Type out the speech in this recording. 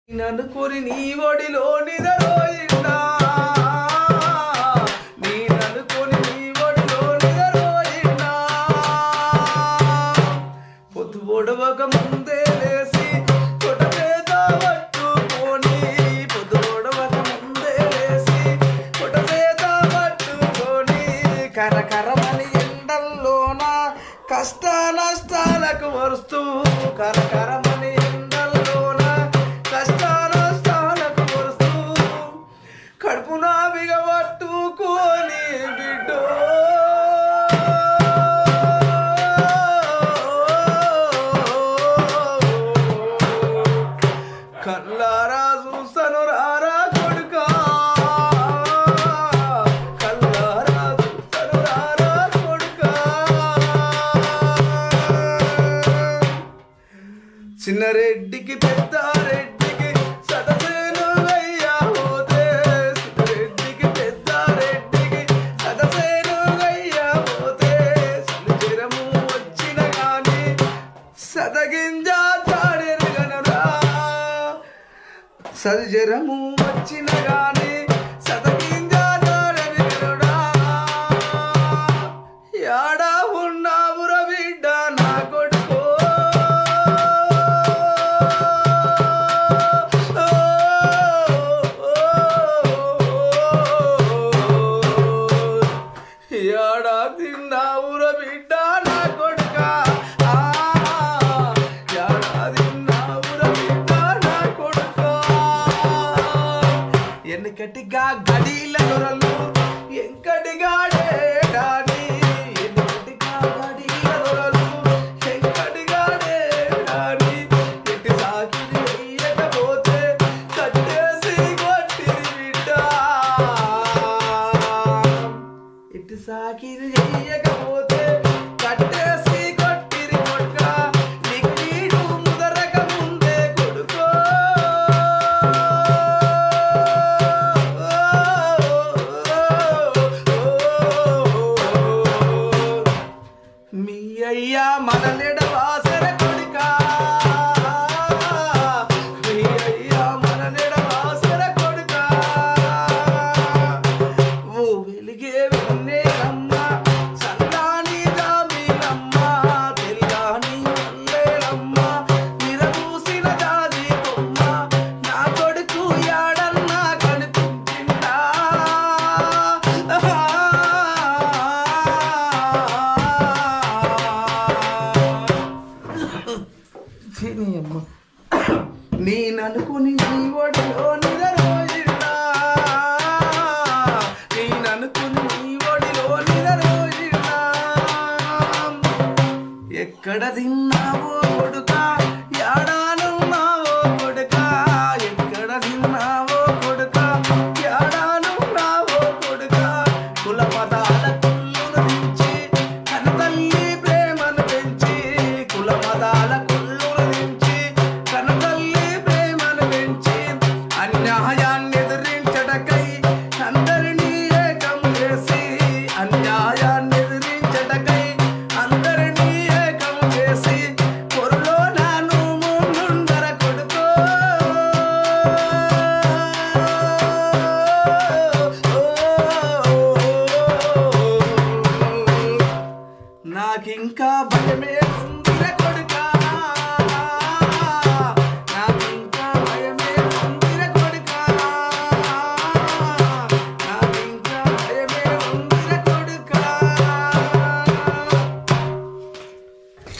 ననుకొని నీ ఒడిలో నిదరోయినా ననుకొని నీ ఒడిలో నిదరోయినా పొద్దు పొడవక ముందే లేసి కొట్టసేత పట్టుకొని పొద్దు పొడవక ముందే లేసి కొట్టసేత పట్టుకొని కరకరమని ఎండల్లోన కష్ట నష్టాలకు వరుస్తూ కరకరమని ఎండల్లోన కష్టాలకు వరుస్తూ కడుపున బిగబట్టుకొని బిడ్డో కల్లారా చూస్తాను రారా కొడుకా కల్లారా చూస్తాను రారా కొడుకా చిన్నరెడ్డికి పెద్దారెడ్డికి సదసేను అయ్యా పోతే చిన్నరెడ్డికి పెద్దారెడ్డికి సదసేను అయ్యా పోతే సలిజరము వచ్చిన గాని సదగింజ చాడెరగనురా సలిజరము వచ్చిన గాని సదగింజ చాడెరగనురా యాడా ఉన్నావుర బిడ్డ నా కొడుకో యాడా తిన్నావుర బిడ్డ నా కొడుకా యాడా తిన్నావుర బిడ్డ నా కొడుకా ఎన్నికటిగా గడీల దొరలు ఎంకటిగా డేడాని ఎన్నికటిగా గడీల దొరలు ఎంకటిగా డేడాని ఎట్టి సాకిరి వేయకపోతే కట్టేసి కొట్టిరి బిడ్డ ఎట్టి సాకిరి వేయకపోతే కట్టేసి కొట్టిరి కొడుక నీకు నీడు ముదరక ముందే కొడుకో మీ అయ్యా మనలెడ వాసర కొడుకా మీ అయ్యా మనలెడ వాసర కొడుకా ఓ వెలిగే వెన్నెలమ్మ చల్లాని జాబిలమ్మ తెల్లాని మల్లెలమ్మ విరబూసిన జాజి కొమ్మ నా కొడుకు యాడన్నా కనిపించిందా అమ్మ నేననుకుని నీ ఒడిలో నిదరోయినా నేననుకుని నీ ఒడిలో నిదరోయినా ఎక్కడ తిన్నా